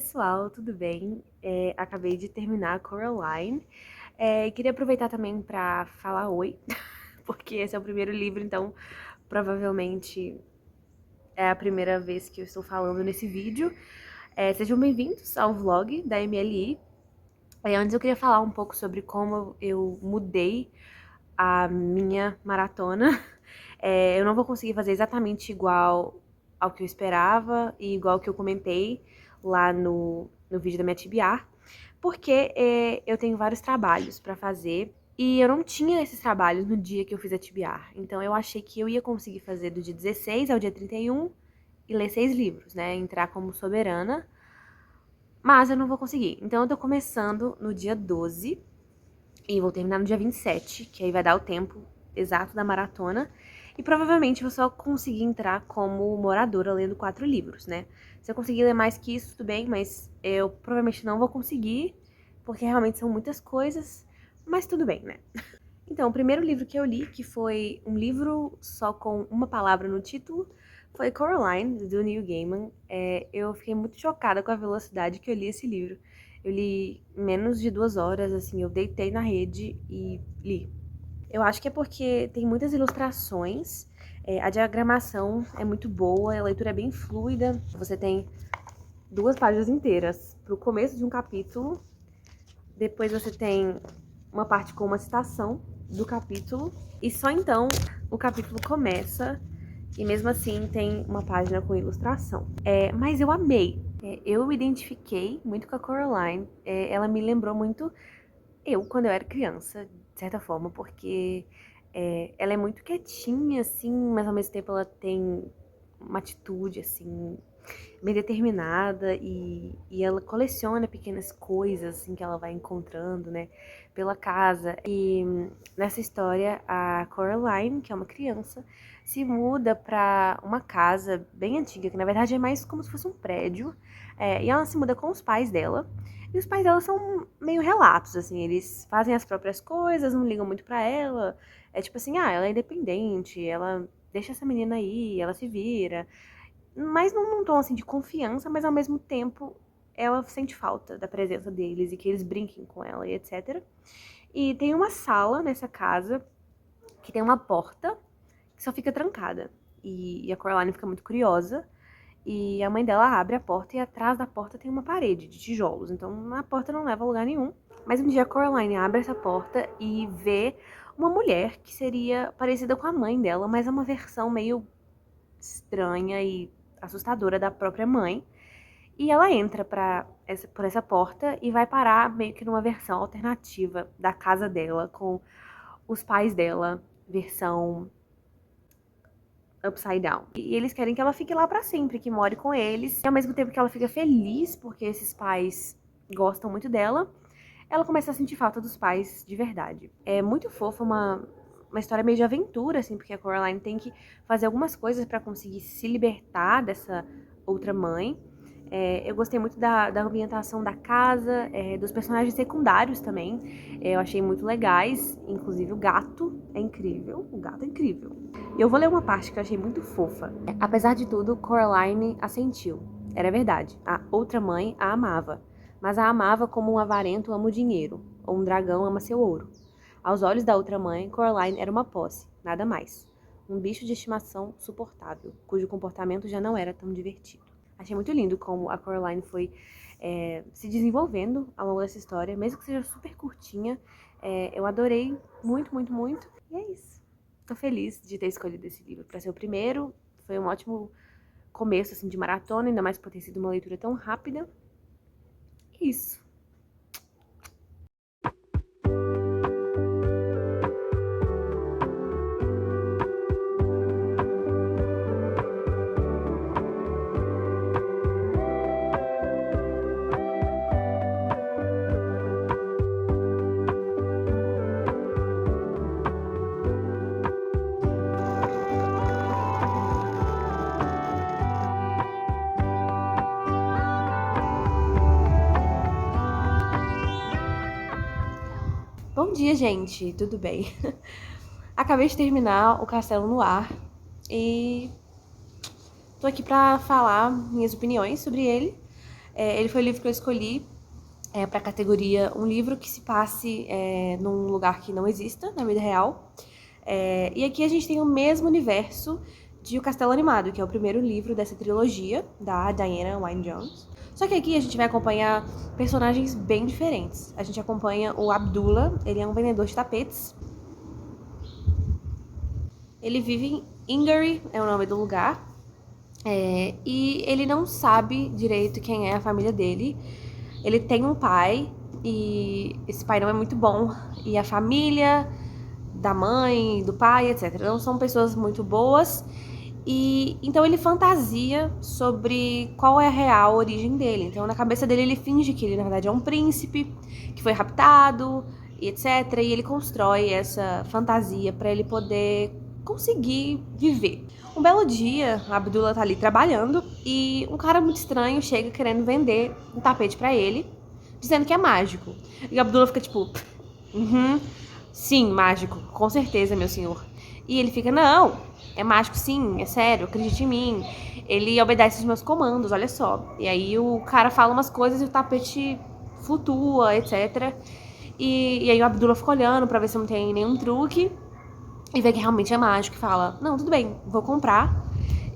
pessoal, tudo bem? Acabei de terminar Coraline. Queria aproveitar também para falar oi, porque esse é o primeiro livro, então provavelmente é a primeira vez que eu estou falando nesse vídeo. Sejam bem-vindos ao vlog da MLI. Antes eu queria falar um pouco sobre como eu mudei a minha maratona. Eu não vou conseguir fazer exatamente igual ao que eu esperava e igual ao que eu comentei lá no vídeo da minha TBR, porque eu tenho vários trabalhos pra fazer e eu não tinha esses trabalhos no dia que eu fiz a TBR. Então eu achei que eu ia conseguir fazer do dia 16 ao dia 31 e ler 6 livros, né? Entrar como soberana, mas eu não vou conseguir. Então eu tô começando no dia 12 e vou terminar no dia 27, que aí vai dar o tempo exato da maratona. E provavelmente vou só conseguir entrar como moradora lendo 4 livros, né? Se eu conseguir ler mais que isso, tudo bem, mas eu provavelmente não vou conseguir, porque realmente são muitas coisas, mas tudo bem, né? Então, o primeiro livro que eu li, que foi um livro só com uma palavra no título, foi Coraline, do Neil Gaiman. Eu fiquei muito chocada com a velocidade que eu li esse livro. Eu li em menos de 2 horas, assim, eu deitei na rede e li. Eu acho que é porque tem muitas ilustrações, a diagramação é muito boa, a leitura é bem fluida. Você tem 2 páginas inteiras pro começo de um capítulo, depois você tem uma parte com uma citação do capítulo, e só então o capítulo começa, e mesmo assim tem uma página com ilustração. Mas eu amei. Eu me identifiquei muito com a Coraline. Ela me lembrou muito eu, quando eu era criança, de certa forma, porque ela é muito quietinha, assim, mas ao mesmo tempo ela tem uma atitude, assim, bem determinada e ela coleciona pequenas coisas, assim, que ela vai encontrando, né, pela casa. E nessa história, a Coraline, que é uma criança, se muda pra uma casa bem antiga, que na verdade é mais como se fosse um prédio, e ela se muda com os pais dela. E os pais dela são meio relapsos, assim, eles fazem as próprias coisas, não ligam muito pra ela. É tipo assim, ela é independente, ela deixa essa menina aí, ela se vira. Mas num tom, assim, de confiança, mas ao mesmo tempo ela sente falta da presença deles e que eles brinquem com ela e etc. E tem uma sala nessa casa que tem uma porta que só fica trancada. E a Coraline fica muito curiosa. E a mãe dela abre a porta e atrás da porta tem uma parede de tijolos. Então a porta não leva a lugar nenhum. Mas um dia a Coraline abre essa porta e vê uma mulher que seria parecida com a mãe dela, mas é uma versão meio estranha e assustadora da própria mãe. E ela entra por essa porta e vai parar meio que numa versão alternativa da casa dela, com os pais dela, versão upside down. E eles querem que ela fique lá pra sempre, que more com eles. E ao mesmo tempo que ela fica feliz, porque esses pais gostam muito dela, ela começa a sentir falta dos pais de verdade. É muito fofa, uma história meio de aventura, assim, porque a Coraline tem que fazer algumas coisas pra conseguir se libertar dessa outra mãe. Eu gostei muito da ambientação da casa, dos personagens secundários também. Eu achei muito legais, inclusive o gato é incrível. O gato é incrível. E eu vou ler uma parte que eu achei muito fofa. Apesar de tudo, Coraline assentiu. Era verdade, a outra mãe a amava. Mas a amava como um avarento ama o dinheiro, ou um dragão ama seu ouro. Aos olhos da outra mãe, Coraline era uma posse, nada mais. Um bicho de estimação suportável, cujo comportamento já não era tão divertido. Achei muito lindo como a Coraline foi se desenvolvendo ao longo dessa história, mesmo que seja super curtinha. Eu adorei muito, muito, muito. E é isso. Tô feliz de ter escolhido esse livro para ser o primeiro. Foi um ótimo começo assim, de maratona, ainda mais por ter sido uma leitura tão rápida. É isso. Bom dia, gente. Tudo bem? Acabei de terminar O Castelo no Ar e tô aqui pra falar minhas opiniões sobre ele. Ele foi o livro que eu escolhi para a categoria um livro que se passe num lugar que não exista na vida real. E aqui a gente tem o mesmo universo de O Castelo Animado, que é o primeiro livro dessa trilogia, da Diana Wynne Jones. Só que aqui a gente vai acompanhar personagens bem diferentes. A gente acompanha o Abdullah, ele é um vendedor de tapetes. Ele vive em Ingary, é o nome do lugar. E ele não sabe direito quem é a família dele. Ele tem um pai, e esse pai não é muito bom. E a família da mãe, do pai, etc. Não são pessoas muito boas. E então ele fantasia sobre qual é a real origem dele. Então na cabeça dele ele finge que ele na verdade é um príncipe que foi raptado e etc. E ele constrói essa fantasia para ele poder conseguir viver. Um belo dia, a Abdullah tá ali trabalhando e um cara muito estranho chega querendo vender um tapete para ele, dizendo que é mágico. E a Abdullah fica tipo, sim, mágico, com certeza, meu senhor. E ele fica, não, é mágico sim, é sério, acredite em mim. Ele obedece os meus comandos, olha só. E aí o cara fala umas coisas e o tapete flutua, etc. E aí o Abdullah fica olhando pra ver se não tem nenhum truque. E vê que realmente é mágico e fala, não, tudo bem, vou comprar.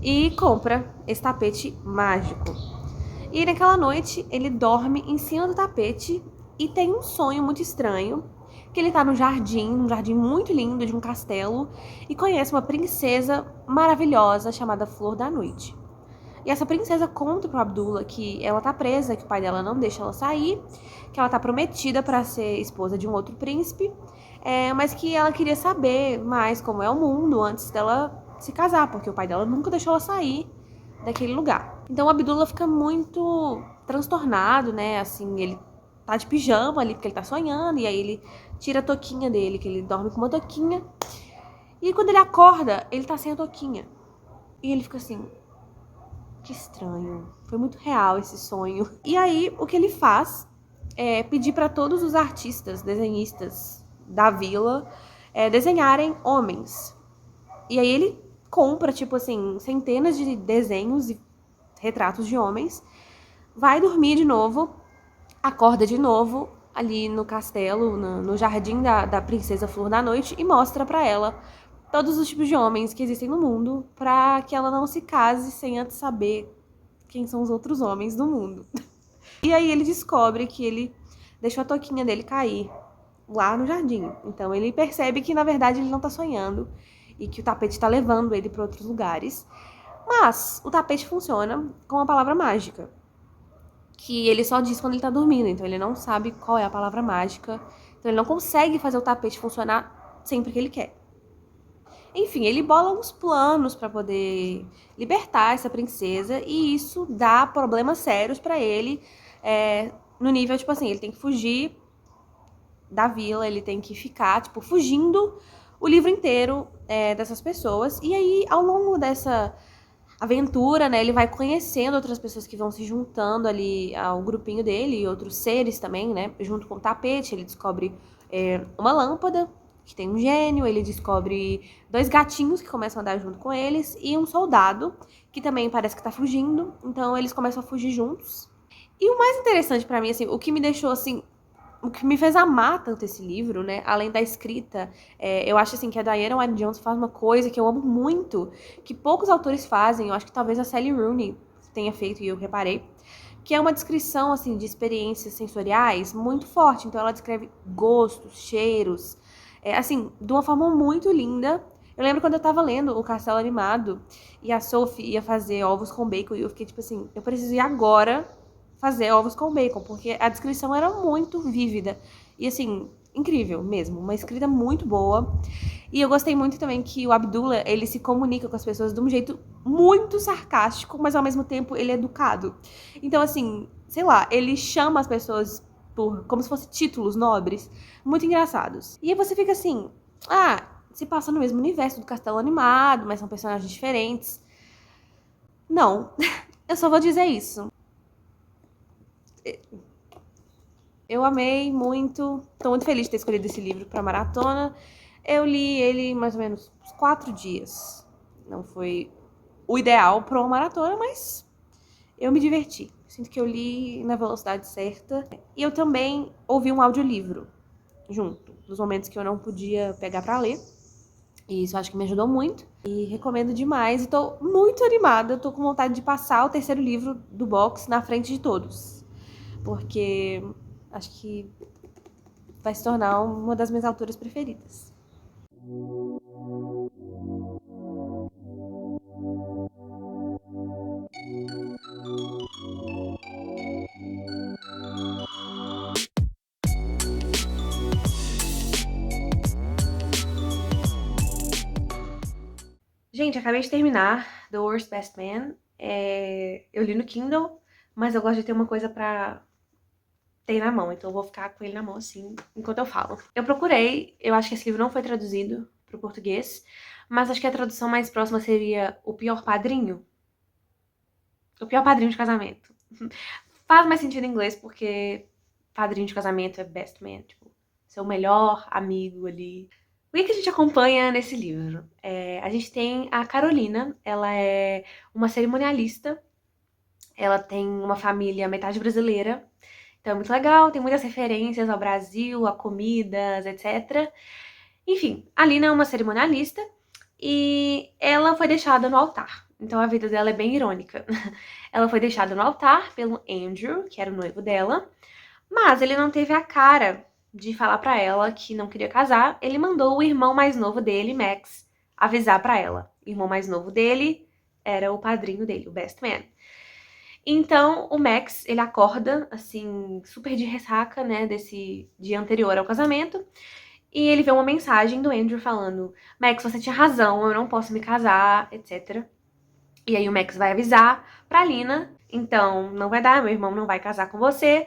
E compra esse tapete mágico. E naquela noite ele dorme em cima do tapete e tem um sonho muito estranho. Que ele tá no jardim, um jardim muito lindo de um castelo, e conhece uma princesa maravilhosa chamada Flor da Noite. E essa princesa conta pro Abdullah que ela tá presa, que o pai dela não deixa ela sair, que ela tá prometida para ser esposa de um outro príncipe, mas que ela queria saber mais como é o mundo antes dela se casar, porque o pai dela nunca deixou ela sair daquele lugar. Então o Abdullah fica muito transtornado, né? Assim, ele tá de pijama ali porque ele tá sonhando, e aí ele tira a touquinha dele, que ele dorme com uma touquinha. E quando ele acorda, ele tá sem a touquinha. E ele fica assim, que estranho. Foi muito real esse sonho. E aí, o que ele faz é pedir para todos os artistas, desenhistas da vila, desenharem homens. E aí ele compra, tipo assim, centenas de desenhos e retratos de homens, vai dormir de novo, acorda de novo ali no castelo, no jardim da princesa Flor da Noite, e mostra pra ela todos os tipos de homens que existem no mundo, pra que ela não se case sem antes saber quem são os outros homens do mundo. E aí ele descobre que ele deixou a touquinha dele cair lá no jardim. Então ele percebe que na verdade ele não tá sonhando e que o tapete tá levando ele pra outros lugares. Mas o tapete funciona com uma palavra mágica, que ele só diz quando ele tá dormindo, então ele não sabe qual é a palavra mágica, então ele não consegue fazer o tapete funcionar sempre que ele quer. Enfim, ele bola uns planos pra poder libertar essa princesa, e isso dá problemas sérios pra ele, no nível, tipo assim, ele tem que fugir da vila, ele tem que ficar, tipo, fugindo o livro inteiro dessas pessoas, e aí, ao longo dessa aventura, né, ele vai conhecendo outras pessoas que vão se juntando ali ao grupinho dele, e outros seres também, né, junto com o tapete. Ele descobre uma lâmpada que tem um gênio, ele descobre 2 gatinhos que começam a andar junto com eles, e um soldado que também parece que tá fugindo, então eles começam a fugir juntos. E o mais interessante pra mim, assim, o que me deixou, assim, o que me fez amar tanto esse livro, né, além da escrita, eu acho, assim, que a Diana Wynne Jones faz uma coisa que eu amo muito, que poucos autores fazem. Eu acho que talvez a Sally Rooney tenha feito, e eu reparei, que é uma descrição, assim, de experiências sensoriais muito forte. Então ela descreve gostos, cheiros, assim, de uma forma muito linda. Eu lembro quando eu tava lendo O Castelo Animado e a Sophie ia fazer ovos com bacon, e eu fiquei tipo assim, eu preciso ir agora fazer ovos com bacon, porque a descrição era muito vívida. E assim, incrível mesmo, uma escrita muito boa. E eu gostei muito também que o Abdullah, ele se comunica com as pessoas de um jeito muito sarcástico, mas ao mesmo tempo ele é educado. Então assim, sei lá, ele chama as pessoas por como se fossem títulos nobres, muito engraçados. E aí você fica assim, se passa no mesmo universo do Castelo Animado, mas são personagens diferentes. Não, eu só vou dizer isso. Eu amei muito, tô muito feliz de ter escolhido esse livro pra maratona. Eu li ele mais ou menos uns 4 dias. Não foi o ideal pra uma maratona, mas eu me diverti. Sinto que eu li na velocidade certa. E eu também ouvi um audiolivro junto, nos momentos que eu não podia pegar pra ler. E isso eu acho que me ajudou muito. E recomendo demais. E tô muito animada. Tô com vontade de passar o terceiro livro do box na frente de todos. Porque acho que vai se tornar uma das minhas autoras preferidas. Gente, acabei de terminar The Worst Best Man. Eu li no Kindle, mas eu gosto de ter uma coisa pra ter na mão, então eu vou ficar com ele na mão assim, enquanto eu falo. Eu procurei, eu acho que esse livro não foi traduzido pro português, mas acho que a tradução mais próxima seria O Pior Padrinho. O Pior Padrinho de Casamento. Faz mais sentido em inglês, porque padrinho de casamento é best man, tipo, seu melhor amigo ali. O que a gente acompanha nesse livro? A gente tem a Carolina, ela é uma cerimonialista, ela tem uma família metade brasileira, então é muito legal, tem muitas referências ao Brasil, a comidas, etc. Enfim, a Lina é uma cerimonialista e ela foi deixada no altar. Então a vida dela é bem irônica. Ela foi deixada no altar pelo Andrew, que era o noivo dela, mas ele não teve a cara de falar pra ela que não queria casar. Ele mandou o irmão mais novo dele, Max, avisar pra ela. O irmão mais novo dele era o padrinho dele, o best man. Então, o Max, ele acorda, assim, super de ressaca, né, desse dia anterior ao casamento. E ele vê uma mensagem do Andrew falando: Max, você tinha razão, eu não posso me casar, etc. E aí o Max vai avisar pra Lina: então, não vai dar, meu irmão não vai casar com você.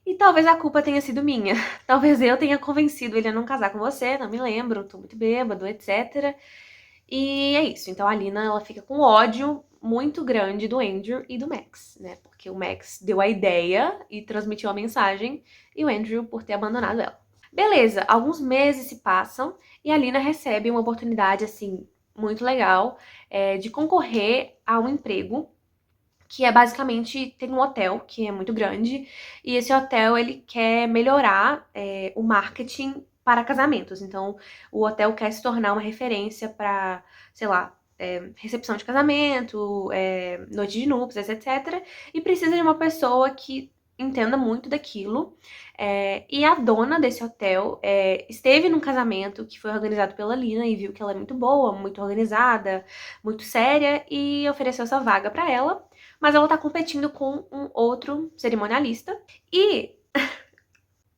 E talvez a culpa tenha sido minha. Talvez eu tenha convencido ele a não casar com você, não me lembro, tô muito bêbado, etc. E é isso. Então a Lina, ela fica com ódio muito grande do Andrew e do Max, né? Porque o Max deu a ideia e transmitiu a mensagem, e o Andrew por ter abandonado ela. Beleza, alguns meses se passam e a Lina recebe uma oportunidade, assim, muito legal, de concorrer a um emprego que é basicamente, tem um hotel que é muito grande, e esse hotel, ele quer melhorar o marketing para casamentos. Então, o hotel quer se tornar uma referência para, sei lá, recepção de casamento, noite de núpcias, etc. E precisa de uma pessoa que entenda muito daquilo. E a dona desse hotel esteve num casamento que foi organizado pela Lina e viu que ela é muito boa, muito organizada, muito séria, e ofereceu essa vaga para ela. Mas ela tá competindo com um outro cerimonialista. E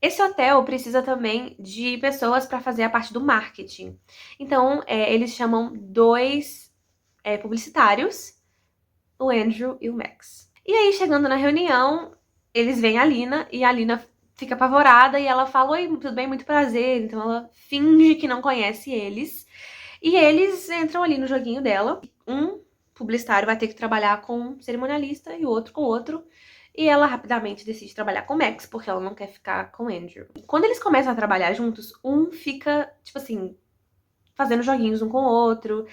esse hotel precisa também de pessoas para fazer a parte do marketing. Então, eles chamam dois publicitários, o Andrew e o Max. E aí, chegando na reunião, eles veem a Lina e a Lina fica apavorada e ela fala: oi, tudo bem, muito prazer. Então ela finge que não conhece eles. E eles entram ali no joguinho dela. Um publicitário vai ter que trabalhar com um cerimonialista e o outro com outro. E ela rapidamente decide trabalhar com o Max, porque ela não quer ficar com o Andrew. Quando eles começam a trabalhar juntos, um fica, tipo assim, fazendo joguinhos um com o outro,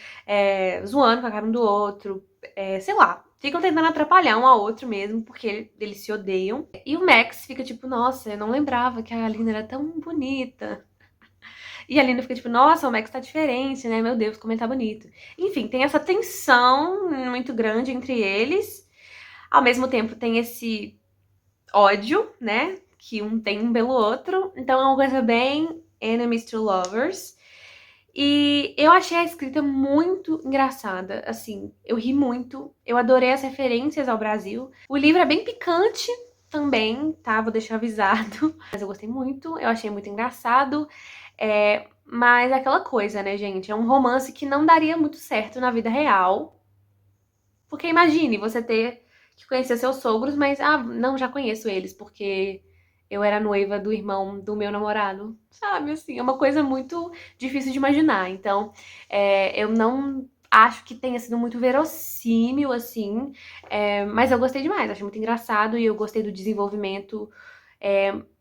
zoando com a cara um do outro, sei lá. Ficam tentando atrapalhar um ao outro mesmo, porque eles se odeiam. E o Max fica tipo, nossa, eu não lembrava que a Alina era tão bonita. E a Lina fica tipo, nossa, o Max tá diferente, né? Meu Deus, como ele tá bonito. Enfim, tem essa tensão muito grande entre eles. Ao mesmo tempo tem esse ódio, né? Que um tem pelo outro. Então é uma coisa bem enemies to lovers. E eu achei a escrita muito engraçada, assim, eu ri muito, eu adorei as referências ao Brasil. O livro é bem picante também, tá? Vou deixar avisado. Mas eu gostei muito, eu achei muito engraçado. Mas é aquela coisa, né, gente? É um romance que não daria muito certo na vida real. Porque imagine você ter que conhecer seus sogros, mas, não, já conheço eles, porque eu era noiva do irmão do meu namorado. Sabe, assim, é uma coisa muito difícil de imaginar. Então, eu não acho que tenha sido muito verossímil, assim, mas eu gostei demais, achei muito engraçado e eu gostei do desenvolvimento,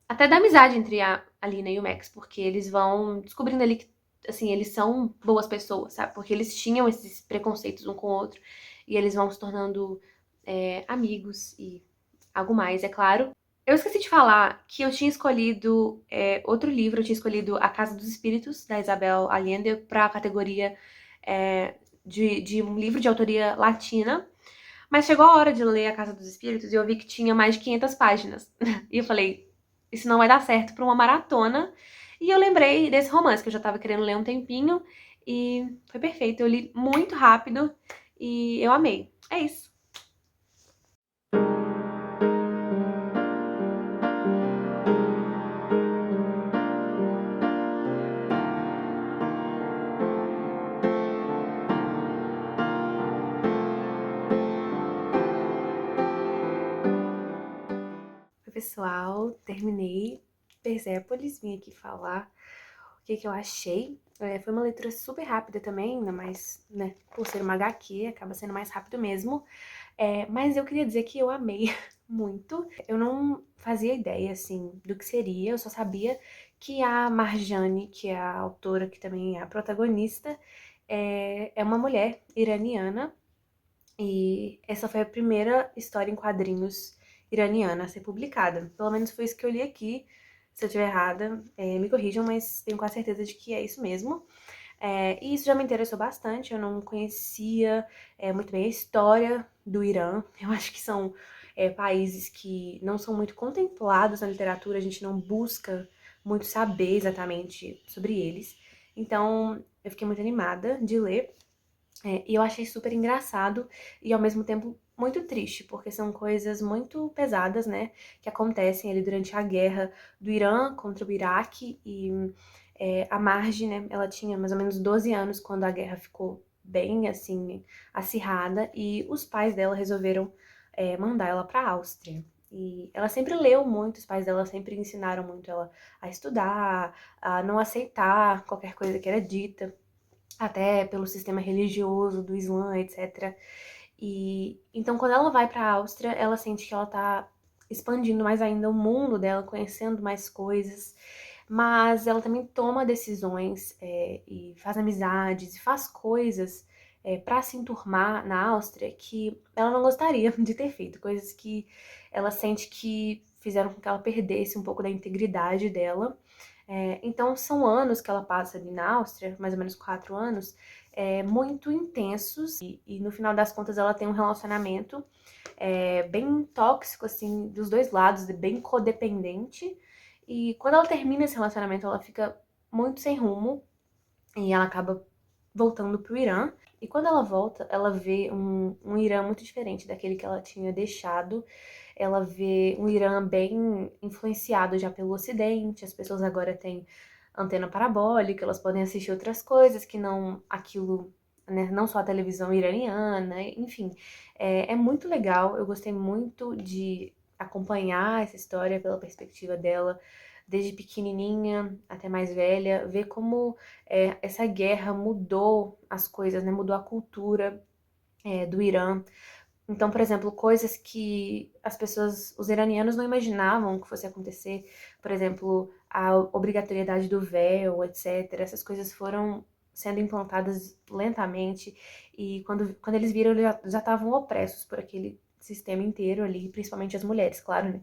até da amizade entre a Lina e o Max, porque eles vão descobrindo ali que, assim, eles são boas pessoas, sabe? Porque eles tinham esses preconceitos um com o outro e eles vão se tornando amigos e algo mais, é claro. Eu esqueci de falar que eu tinha escolhido outro livro, eu tinha escolhido A Casa dos Espíritos, da Isabel Allende, para a categoria de um livro de autoria latina. Mas chegou a hora de ler A Casa dos Espíritos e eu vi que tinha mais de 500 páginas. E eu falei, isso não vai dar certo para uma maratona. E eu lembrei desse romance que eu já tava querendo ler um tempinho e foi perfeito. Eu li muito rápido e eu amei. É isso. Oi, pessoal, terminei Persépolis, vim aqui falar o que eu achei. Foi uma leitura super rápida também, ainda mais, né, por ser uma HQ, acaba sendo mais rápido mesmo. Mas eu queria dizer que eu amei muito. Eu não fazia ideia, assim, do que seria, eu só sabia que a Marjane, que é a autora, que também é a protagonista, é uma mulher iraniana, e essa foi a primeira história em quadrinhos iraniana a ser publicada. Pelo menos foi isso que eu li aqui. Se eu estiver errada, me corrijam, mas tenho quase certeza de que é isso mesmo. E isso já me interessou bastante, eu não conhecia muito bem a história do Irã. Eu acho que são países que não são muito contemplados na literatura, a gente não busca muito saber exatamente sobre eles. Então, eu fiquei muito animada de ler. E eu achei super engraçado e ao mesmo tempo muito triste, porque são coisas muito pesadas, né, que acontecem ali durante a guerra do Irã contra o Iraque e a Marge, né, ela tinha mais ou menos 12 anos quando a guerra ficou bem, assim, acirrada e os pais dela resolveram mandar ela para a Áustria. E ela sempre leu muito, os pais dela sempre ensinaram muito ela a estudar, a não aceitar qualquer coisa que era dita até pelo sistema religioso do Islã, etc. E então quando ela vai para a Áustria, ela sente que ela tá expandindo mais ainda o mundo dela, conhecendo mais coisas, mas ela também toma decisões e faz amizades e faz coisas para se enturmar na Áustria que ela não gostaria de ter feito, coisas que ela sente que fizeram com que ela perdesse um pouco da integridade dela. Então são anos que ela passa ali na Áustria, mais ou menos 4 anos, muito intensos e no final das contas ela tem um relacionamento bem tóxico, assim, dos dois lados, bem codependente. E quando ela termina esse relacionamento, ela fica muito sem rumo e ela acaba voltando pro Irã. E quando ela volta, ela vê um Irã muito diferente daquele que ela tinha deixado. Ela vê um Irã bem influenciado já pelo Ocidente, as pessoas agora têm antena parabólica, elas podem assistir outras coisas que não aquilo, né, não só a televisão iraniana, enfim. É muito legal, eu gostei muito de acompanhar essa história pela perspectiva dela, desde pequenininha até mais velha, ver como essa guerra mudou as coisas, né, mudou a cultura do Irã. Então, por exemplo, coisas que as pessoas, os iranianos não imaginavam que fosse acontecer, por exemplo, a obrigatoriedade do véu, etc. Essas coisas foram sendo implantadas lentamente e quando eles viram, eles já estavam opressos por aquele sistema inteiro ali, principalmente as mulheres, claro, né?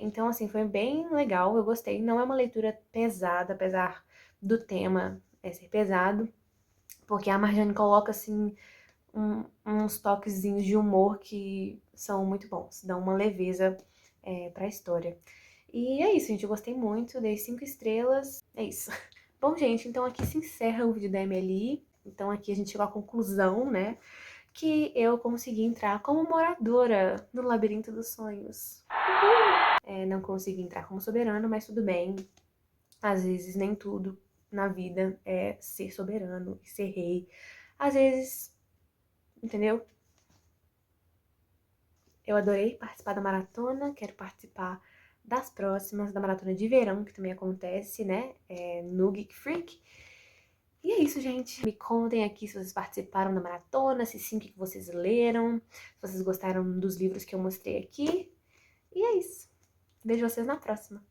Então, assim, foi bem legal, eu gostei. Não é uma leitura pesada, apesar do tema ser pesado, porque a Marjane coloca, assim, uns toquezinhos de humor que são muito bons, dão uma leveza pra história. E é isso, gente, eu gostei muito, dei 5 estrelas, é isso. Bom, gente, então aqui se encerra o vídeo da Emily. Então aqui a gente chegou à conclusão, né, que eu consegui entrar como moradora no Labirinto dos Sonhos. Não consegui entrar como soberano, mas tudo bem. Às vezes nem tudo na vida é ser soberano e ser rei. Às vezes, entendeu? Eu adorei participar da maratona, quero participar das próximas, da maratona de verão, que também acontece, né, no Geek Freak. E é isso, gente. Me contem aqui se vocês participaram da maratona, se sim, o que vocês leram, se vocês gostaram dos livros que eu mostrei aqui. E é isso. Vejo vocês na próxima.